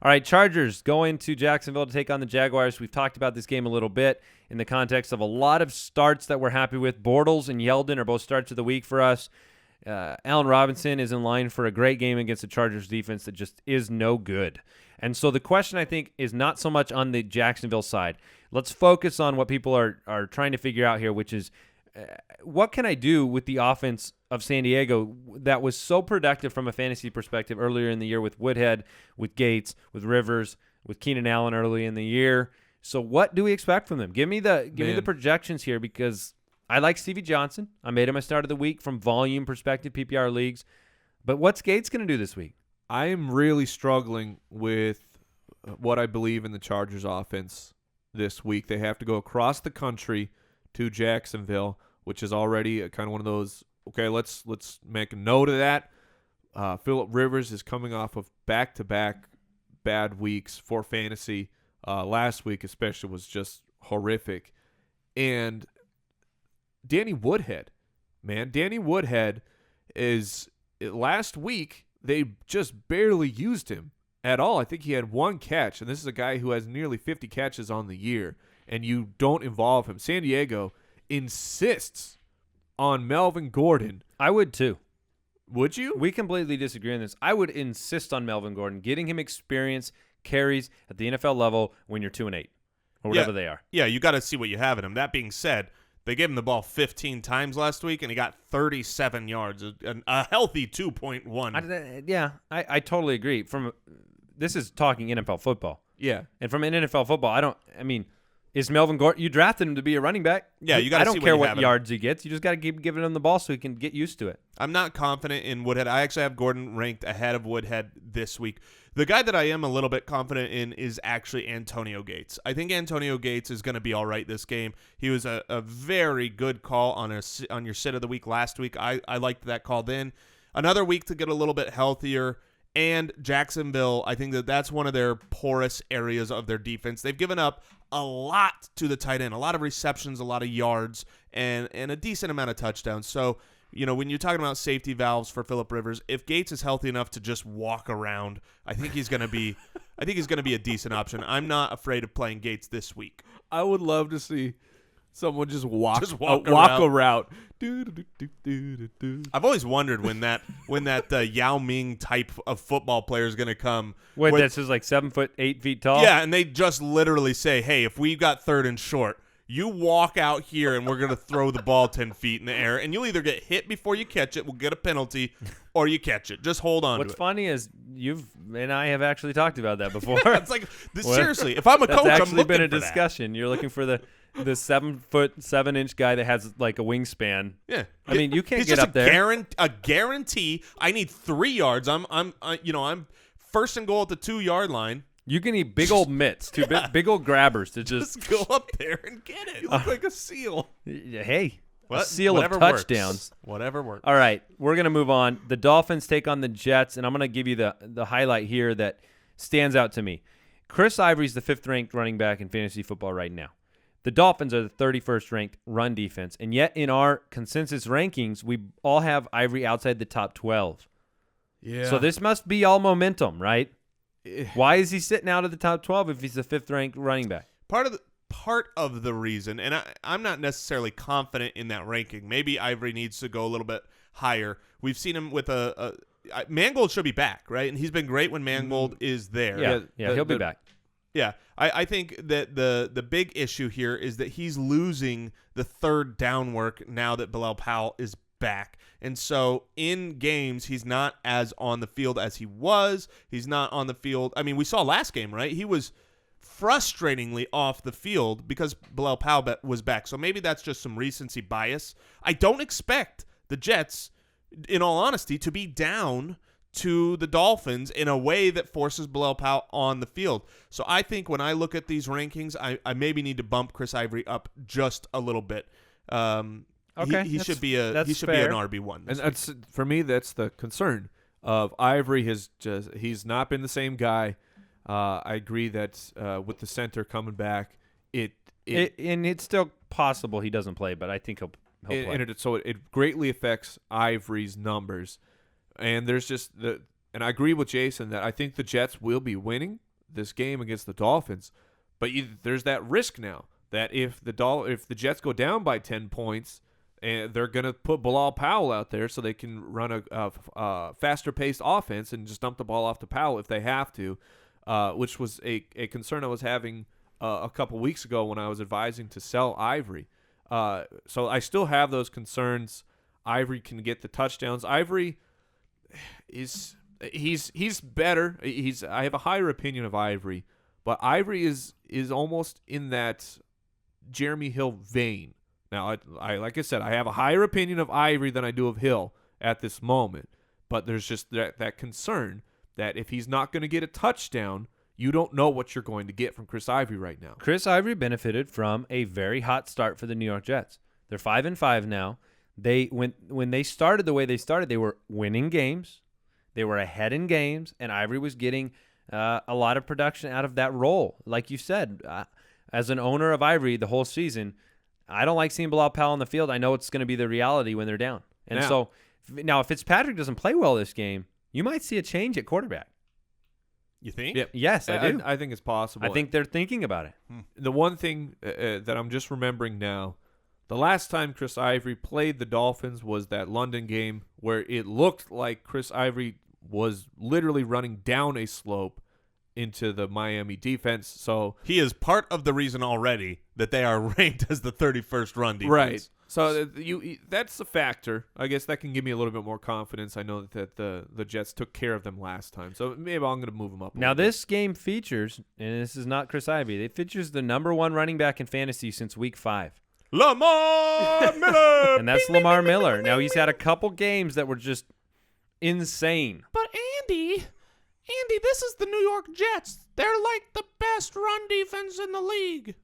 All right, Chargers going to Jacksonville to take on the Jaguars. We've talked about this game a little bit in the context of a lot of starts that we're happy with. Bortles and Yeldon are both starts of the week for us. Allen Robinson is in line for a great game against the Chargers defense that just is no good. And so the question, I think, is not so much on the Jacksonville side. Let's focus on what people are trying to figure out here, which is what can I do with the offense of San Diego that was so productive from a fantasy perspective earlier in the year with Woodhead, with Gates, with Rivers, with Keenan Allen early in the year. So what do we expect from them? Give me the projections here, because I like Stevie Johnson. I made him a start of the week from volume perspective, PPR leagues. But what's Gates going to do this week? I am really struggling with what I believe in the Chargers offense this week. They have to go across the country to Jacksonville, which is already kind of one of those, okay, let's make a note of that. Phillip Rivers is coming off of back-to-back bad weeks for fantasy. Last week especially was just horrific. And Danny Woodhead is last week they just barely used him at all. I think he had one catch, and this is a guy who has nearly 50 catches on the year, and you don't involve him. San Diego insists on Melvin Gordon. I would too. Would you? We completely disagree on this. I would insist on Melvin Gordon, getting him experience, carries at the NFL level when you're 2-8 or whatever they are. Yeah, you got to see what you have in him. That being said, they gave him the ball 15 times last week, and he got 37 yards, a healthy 2.1. I totally agree. This is talking NFL football. Yeah. And from an NFL football, is Melvin Gordon, you drafted him to be a running back. Yeah, you got to see I don't care what yards he gets. You just got to keep giving him the ball so he can get used to it. I'm not confident in Woodhead. I actually have Gordon ranked ahead of Woodhead this week. The guy that I am a little bit confident in is actually Antonio Gates. I think Antonio Gates is going to be all right this game. He was a very good call on your sit of the week last week. I liked that call then. Another week to get a little bit healthier. And Jacksonville, I think that's one of their porous areas of their defense. They've given up a lot to the tight end, a lot of receptions, a lot of yards, and a decent amount of touchdowns. So, when you're talking about safety valves for Phillip Rivers, if Gates is healthy enough to just walk around, I think he's going to be a decent option. I'm not afraid of playing Gates this week. I would love to see someone just walk a route. I've always wondered when that Yao Ming type of football player is going to come. Wait, that's just like 7 foot, 8 feet tall? Yeah, and they just literally say, hey, if we got third and short, you walk out here and we're going to throw the ball 10 feet in the air, and you'll either get hit before you catch it, we'll get a penalty, or you catch it. Just hold on to it. What's funny is you and I have actually talked about that before. Yeah, it's like, seriously, if I'm a coach, I'm looking for that. That's actually been a discussion. You're looking for the 7 foot 7 inch guy that has like a wingspan. Yeah, you can't he's get just up there. A guarantee. I need 3 yards. I'm first and goal at the 2-yard line. You can need big old mitts, big old grabbers to just go up there and get it. You look like a seal. Hey, a seal of touchdowns. Whatever works. All right, we're gonna move on. The Dolphins take on the Jets, and I'm gonna give you the highlight here that stands out to me. Chris Ivory is the 5th ranked running back in fantasy football right now. The Dolphins are the 31st ranked run defense, and yet in our consensus rankings, we all have Ivory outside the top 12. Yeah. So this must be all momentum, right? Why is he sitting out of the top 12 if he's the 5th ranked running back? Part of the reason, and I'm not necessarily confident in that ranking. Maybe Ivory needs to go a little bit higher. We've seen him with Mangold should be back, right? And he's been great when Mangold is there. Yeah, he'll be back. Yeah, I think that the big issue here is that he's losing the third down work now that Bilal Powell is back. And so in games, he's not as on the field as he was. He's not on the field. I mean, we saw last game, right? He was frustratingly off the field because Bilal Powell was back. So maybe that's just some recency bias. I don't expect the Jets, in all honesty, to be down to the Dolphins in a way that forces Bilal Powell on the field. So I think when I look at these rankings, I maybe need to bump Chris Ivory up just a little bit. Okay, he should be an RB1. And that's, for me, that's the concern of Ivory. He's not been the same guy. I agree that with the center coming back, and it's still possible he doesn't play, but I think he'll play. So it greatly affects Ivory's numbers. And there's and I agree with Jason that I think the Jets will be winning this game against the Dolphins. But there's that risk now that if the Jets go down by 10 points, and they're going to put Bilal Powell out there so they can run a faster-paced offense and just dump the ball off to Powell if they have to, which was a concern I was having a couple weeks ago when I was advising to sell Ivory. So I still have those concerns. Ivory can get the touchdowns. Ivory he's better. I have a higher opinion of Ivory, but Ivory is almost in that Jeremy Hill vein. Now, I like I said, I have a higher opinion of Ivory than I do of Hill at this moment, but there's just that concern that if he's not going to get a touchdown, you don't know what you're going to get from Chris Ivory right now. Chris Ivory benefited from a very hot start for the New York Jets. They're 5-5 now. When they started the way they started, they were winning games. They were ahead in games, and Ivory was getting a lot of production out of that role. Like you said, as an owner of Ivory the whole season, I don't like seeing Bilal Powell on the field. I know it's going to be the reality when they're down. And so now if Fitzpatrick doesn't play well this game, you might see a change at quarterback. You think? Yep. Yes, I do. I think it's possible. I think they're thinking about it. The one thing that I'm just remembering now, the last time Chris Ivory played the Dolphins was that London game where it looked like Chris Ivory was literally running down a slope into the Miami defense. So he is part of the reason already that they are ranked as the 31st run defense. Right. So that's a factor. I guess that can give me a little bit more confidence. I know that the Jets took care of them last time. So maybe I'm going to move them up. Now this game features, and this is not Chris Ivory, it features the number 1 running back in fantasy since week 5. Lamar Miller! And that's Lamar Miller. Now he's had a couple games that were just insane. But Andy, this is the New York Jets. They're like the best run defense in the league.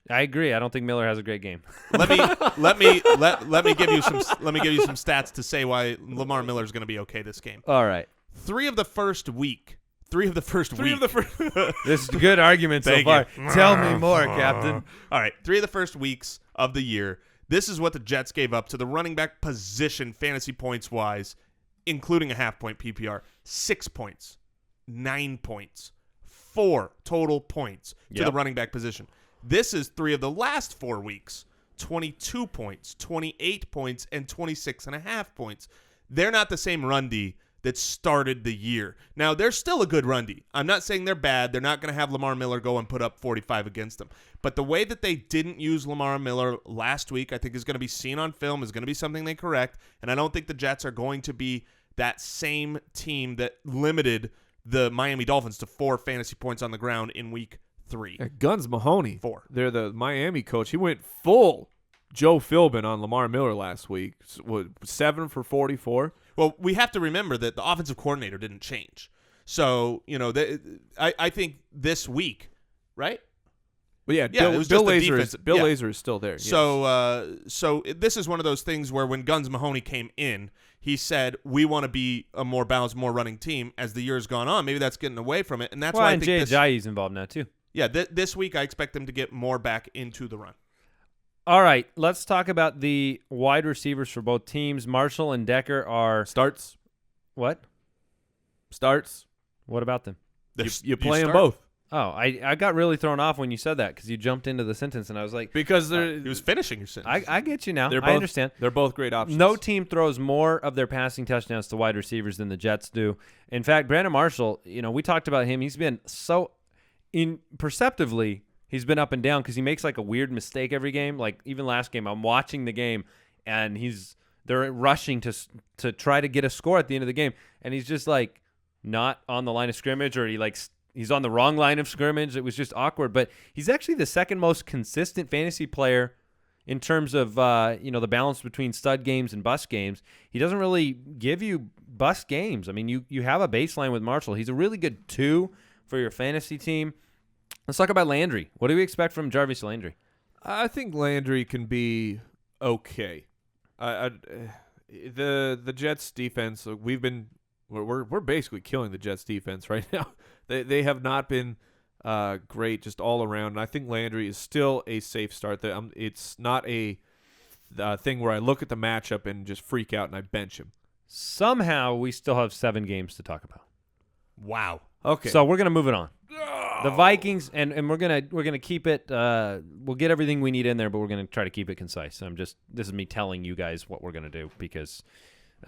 I agree. I don't think Miller has a great game. Let me give you some stats to say why Lamar Miller is going to be okay this game. All right. 3 of the first week. This is a good argument so Thank far. you. Tell me more, Captain. All right. 3 of the first weeks of the year. This is what the Jets gave up to the running back position fantasy points wise, including a half-point PPR. 6 points. 9 points. 4 total points to the running back position. This is 3 of the last 4 weeks. 22 points, 28 points, and 26.5 points. They're not the same run D that started the year. Now, they're still a good run D. I'm not saying they're bad. They're not going to have Lamar Miller go and put up 45 against them. But the way that they didn't use Lamar Miller last week, I think is going to be seen on film, is going to be something they correct. And I don't think the Jets are going to be that same team that limited the Miami Dolphins to 4 fantasy points on the ground in week 3. Guns Mahoney. 4. They're the Miami coach. He went full Joe Philbin on Lamar Miller last week. 7 for 44. Well, we have to remember that the offensive coordinator didn't change. So, I think this week, right? But yeah, it was Bill just Lazor is still there. Yes. So this is one of those things where when Guns Mahoney came in, he said, we want to be a more balanced, more running team. As the year's gone on, maybe that's getting away from it. And that's why I think Jay Ajayi's involved now too. Yeah, this week I expect them to get more back into the run. All right, let's talk about the wide receivers for both teams. Marshall and Decker are starts. What? Starts. What about them? You play them both. Oh, I got really thrown off when you said that because you jumped into the sentence and I was like, because he was finishing your sentence. I get you now. I understand. They're both great options. No team throws more of their passing touchdowns to wide receivers than the Jets do. In fact, Brandon Marshall, we talked about him. He's been so imperceptibly. He's been up and down because he makes like a weird mistake every game. Like even last game, I'm watching the game and they're rushing to try to get a score at the end of the game, and he's just like not on the line of scrimmage, or he's on the wrong line of scrimmage. It was just awkward. But he's actually the second most consistent fantasy player in terms of the balance between stud games and bust games. He doesn't really give you bust games. I mean, you have a baseline with Marshall. He's a really good 2 for your fantasy team. Let's talk about Landry. What do we expect from Jarvis Landry? I think Landry can be okay. The Jets defense, we're basically killing the Jets defense right now. They have not been great just all around. And I think Landry is still a safe start. It's not a thing where I look at the matchup and just freak out and I bench him. Somehow we still have 7 games to talk about. Wow. Okay. So we're going to move it on. The Vikings, and we're gonna keep it. We'll get everything we need in there, but we're gonna try to keep it concise. This is me telling you guys what we're gonna do because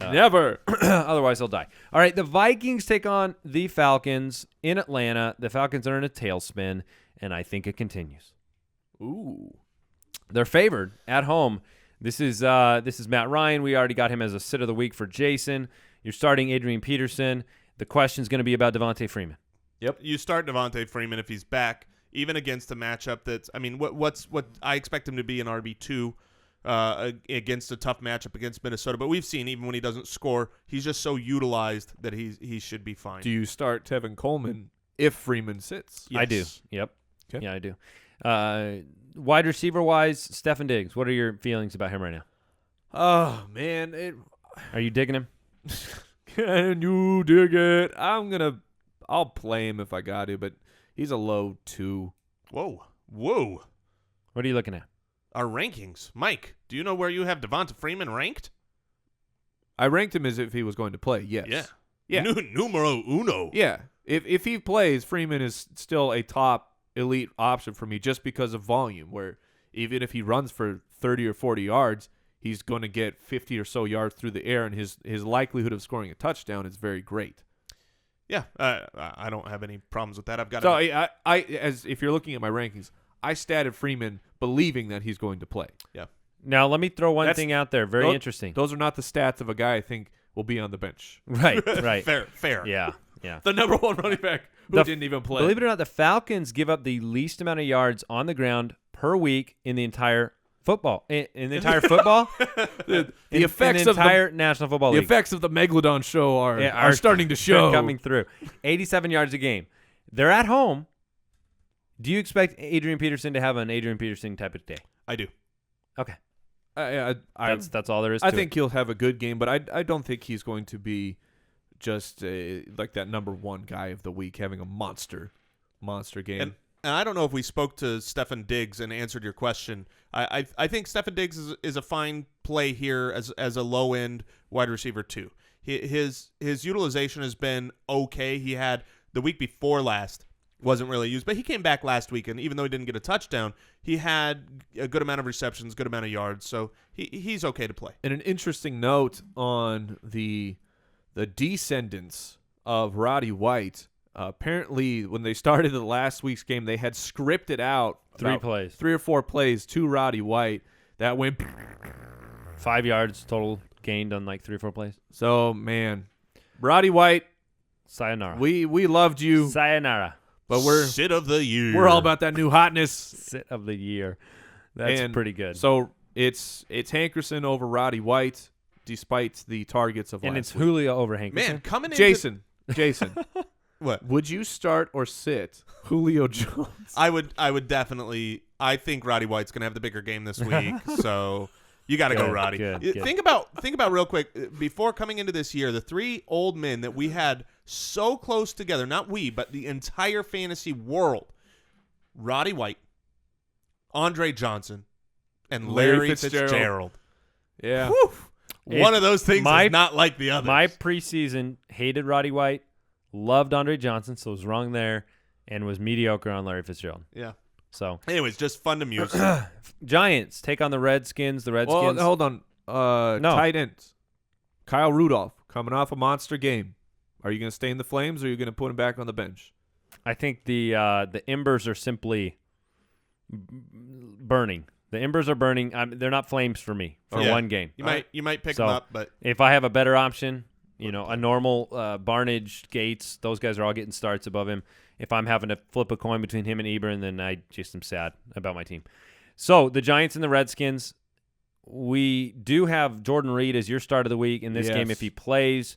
Never. otherwise I'll die. All right, the Vikings take on the Falcons in Atlanta. The Falcons are in a tailspin, and I think it continues. Ooh. They're favored at home. This is Matt Ryan. We already got him as a sit of the week for Jason. You're starting Adrian Peterson. The question's going to be about Devonta Freeman. Yep, you start Devonta Freeman if he's back, even against a matchup that's. I mean, what I expect him to be an RB2 against a tough matchup against Minnesota. But we've seen even when he doesn't score, he's just so utilized that he should be fine. Do you start Tevin Coleman if Freeman sits? Yes. I do. Yep. Okay. Yeah, I do. Wide receiver wise, Stefon Diggs. What are your feelings about him right now? Oh man, Are you digging him? Can you dig it? I'll play him if I got to, but he's a low 2. Whoa. What are you looking at? Our rankings, Mike. Do you know where you have Devonta Freeman ranked? I ranked him as if he was going to play. Yes. Yeah. Numero uno. Yeah. If he plays, Freeman is still a top elite option for me just because of volume, where even if he runs for 30 or 40 yards, he's going to get 50 or so yards through the air, and his likelihood of scoring a touchdown is very great. Yeah, I don't have any problems with that. I've got. So as if you're looking at my rankings, I statted Freeman believing that he's going to play. Yeah. Now let me throw one thing out there. Very interesting. Those are not the stats of a guy I think will be on the bench. Right. Fair. Yeah. The number one running back who didn't even play. Believe it or not, the Falcons give up the least amount of yards on the ground per week in the entire football. In the entire football? the effects in the of entire National Football League. The effects of the Megalodon show are starting to show. They're coming through. 87 yards a game. They're at home. Do you expect Adrian Peterson to have an Adrian Peterson type of day? I do. Okay. That's all there is to it. I think he'll have a good game, but I don't think he's going to be just like that number one guy of the week having a monster game. And I don't know if we spoke to Stefon Diggs and answered your question. I think Stefon Diggs is a fine play here as a low end wide receiver too. His utilization has been okay. He had the week before last wasn't really used, but he came back last week, and even though he didn't get a touchdown, he had a good amount of receptions, good amount of yards, so he's okay to play. And an interesting note on the descendants of Roddy White. Apparently, when they started the last week's game, they had scripted out 3 plays, 3 or 4 plays to Roddy White that went 5 yards total gained on like 3 or 4 plays. So man, Roddy White, sayonara. We loved you, sayonara. But we're sit of the year. We're all about that new hotness. Sit of the year. That's pretty good. So it's Hankerson over Roddy White, despite the targets of and last it's week. Julio over Hankerson. Man, coming in. Jason. What? Would you start or sit Julio Jones? I would definitely. I think Roddy White's gonna have the bigger game this week, so you got to go Roddy. Good. Think about real quick before coming into this year, the 3 old men that we had so close together. Not we, but the entire fantasy world. Roddy White, Andre Johnson, and Larry Fitzgerald. Yeah. Whew. One of those things is not like the others. My preseason hated Roddy White, loved Andre Johnson, so was wrong there, and was mediocre on Larry Fitzgerald. Yeah. So, anyways, just fun to muse. Giants take on the Redskins. The Redskins. Well, hold on. Tight ends. Kyle Rudolph coming off a monster game. Are you going to stay in the Flames, or are you going to put him back on the bench? I think the embers are simply burning. The embers are burning. They're not flames for me for one game. You might pick them up, but if I have a better option, a normal Barnage, Gates, those guys are all getting starts above him. If I'm having to flip a coin between him and Ebron, then I just am sad about my team. So the Giants and the Redskins, we do have Jordan Reed as your start of the week in this game if he plays.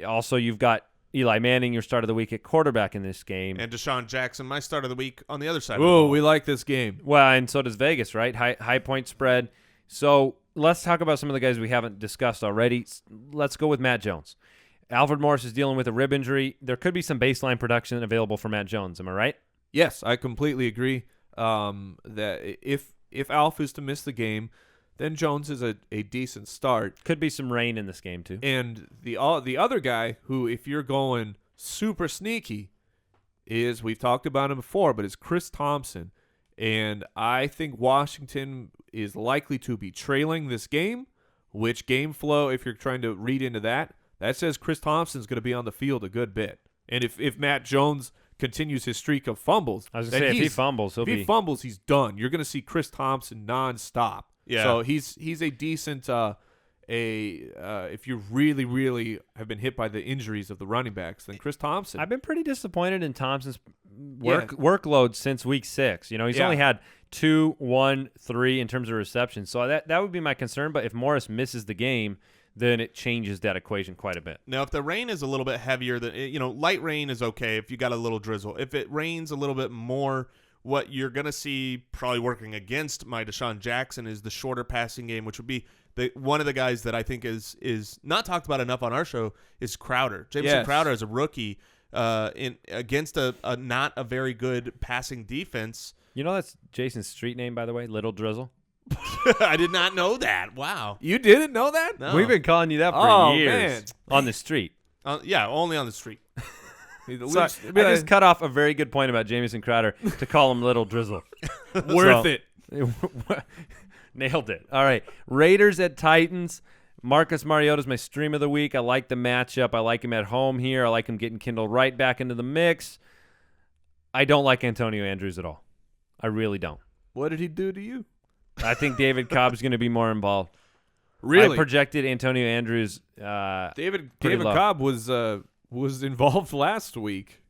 Also, you've got Eli Manning, your start of the week at quarterback in this game. And Deshaun Jackson, my start of the week on the other side. Oh, we like this game. Well, and so does Vegas, right? High point spread. So let's talk about some of the guys we haven't discussed already. Let's go with Matt Jones. Alfred Morris is dealing with a rib injury. There could be some baseline production available for Matt Jones. Am I right? Yes, I completely agree that if Alf is to miss the game, then Jones is a decent start. Could be some rain in this game, too. And the other guy who, if you're going super sneaky, is, we've talked about him before, but it's Chris Thompson. And I think Washington is likely to be trailing this game, which game flow, if you're trying to read into that says Chris Thompson's going to be on the field a good bit. And if Matt Jones continues his streak of fumbles, I was going to say, if he fumbles, he fumbles, he's done. You're going to see Chris Thompson nonstop. Yeah. So he's a decent if you really, really have been hit by the injuries of the running backs, then Chris Thompson. I've been pretty disappointed in Thompson's workload since week 6. You know, he's only had 2, 1, 3 in terms of receptions. So that would be my concern. But if Morris misses the game, then it changes that equation quite a bit. Now, if the rain is a little bit heavier, light rain is okay if you got a little drizzle. If it rains a little bit more, what you're going to see probably working against my Deshaun Jackson is the shorter passing game, which would be one of the guys that I think is not talked about enough on our show is Crowder. Jameson Crowder as a rookie against a not a very good passing defense. You know that's Jason's street name, by the way, Little Drizzle? I did not know that. Wow. You didn't know that? No. We've been calling you that for years. Man. On the street. Yeah, only on the street. So I just cut off a very good point about Jamison Crowder to call him Little Drizzle. Worth it. Nailed it. All right. Raiders at Titans. Marcus Mariota is my stream of the week. I like the matchup. I like him at home here. I like him getting Kendall Wright back into the mix. I don't like Antonio Andrews at all. I really don't. What did he do to you? I think David Cobb's going to be more involved. Really? I projected Antonio Andrews. David low. Cobb was involved last week.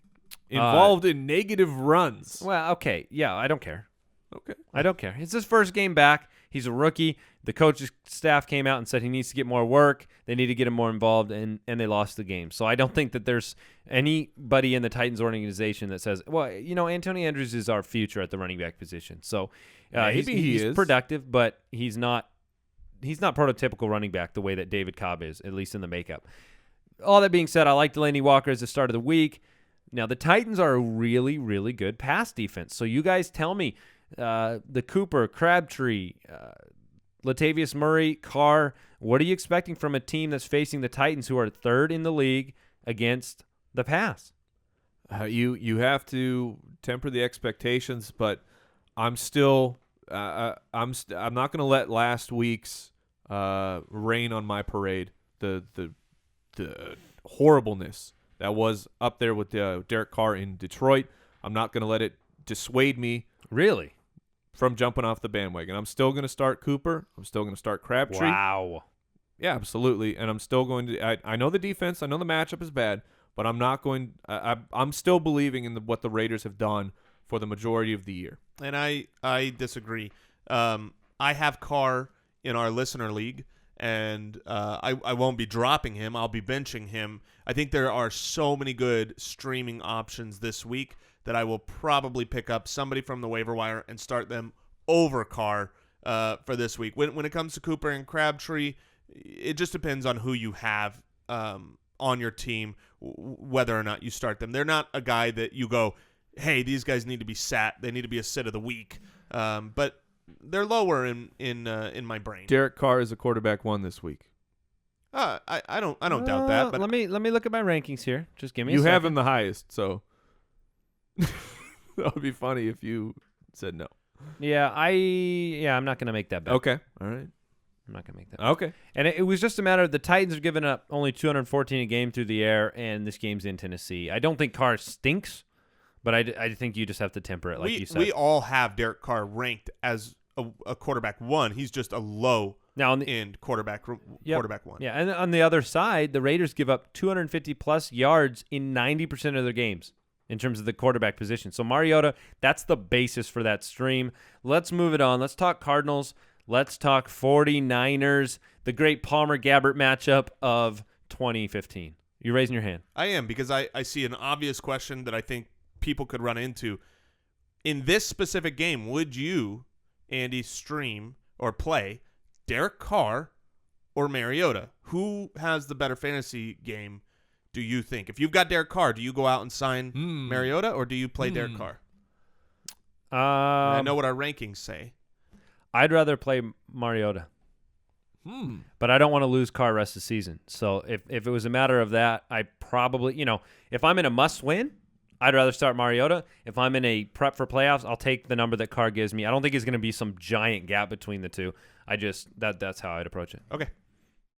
Involved in negative runs. Well, okay. Yeah, I don't care. Okay. I don't care. It's his first game back. He's a rookie. The coach's staff came out and said he needs to get more work. They need to get him more involved, and they lost the game. So I don't think that there's anybody in the Titans organization that says, well, Antonio Andrews is our future at the running back position. So he's productive, but he's not prototypical running back the way that David Cobb is, at least in the makeup. All that being said, I like Delaney Walker as the start of the week. Now, the Titans are a really, really good pass defense. So you guys tell me, the Cooper, Crabtree, Latavius Murray, Carr, what are you expecting from a team that's facing the Titans, who are third in the league against the pass? You have to temper the expectations, but I'm still I'm not going to let last week's rain on my parade. The horribleness that was up there with Derek Carr in Detroit. I'm not going to let it dissuade me. Really? From jumping off the bandwagon. I'm still going to start Cooper. I'm still going to start Crabtree. Wow. Yeah, absolutely. And I'm still going to I know the defense. I know the matchup is bad, but I'm not going I'm still believing in what the Raiders have done for the majority of the year. And I disagree. I have Carr in our listener league, and I won't be dropping him. I'll be benching him. I think there are so many good streaming options this week that I will probably pick up somebody from the waiver wire and start them over Carr for this week. When it comes to Cooper and Crabtree, it just depends on who you have on your team, whether or not you start them. They're not a guy that you go, hey, these guys need to be sat. They need to be a sit of the week. But they're lower in my brain. Derek Carr is a quarterback one this week. I don't doubt that. But let me look at my rankings here. Just give me. You a second. have him the highest, so that would be funny if you said no. Yeah, I'm not gonna make that bet. Okay, all right. I'm not gonna make that. Okay. And it was just a matter of the Titans are giving up only 214 a game through the air, and this game's in Tennessee. I don't think Carr stinks, but I think you just have to temper it, like you said. We all have Derek Carr ranked as a quarterback one. He's just a low end quarterback one. Yeah, and on the other side, the Raiders give up 250-plus yards in 90% of their games in terms of the quarterback position. So Mariota, that's the basis for that stream. Let's move it on. Let's talk Cardinals. Let's talk 49ers, the great Palmer-Gabbert matchup of 2015. You raising your hand? I am, because I see an obvious question that I think people could run into. In this specific game, would you, Andy, stream or play Derek Carr or Mariota? Who has the better fantasy game, do you think? If you've got Derek Carr, do you go out and sign Mariota, or do you play Derek Carr? I know what our rankings say. I'd rather play Mariota. But I don't want to lose Carr rest of the season. So if it was a matter of that, I probably, if I'm in a must-win, I'd rather start Mariota. If I'm in a prep for playoffs, I'll take the number that Carr gives me. I don't think it's going to be some giant gap between the two. That's how I'd approach it. Okay.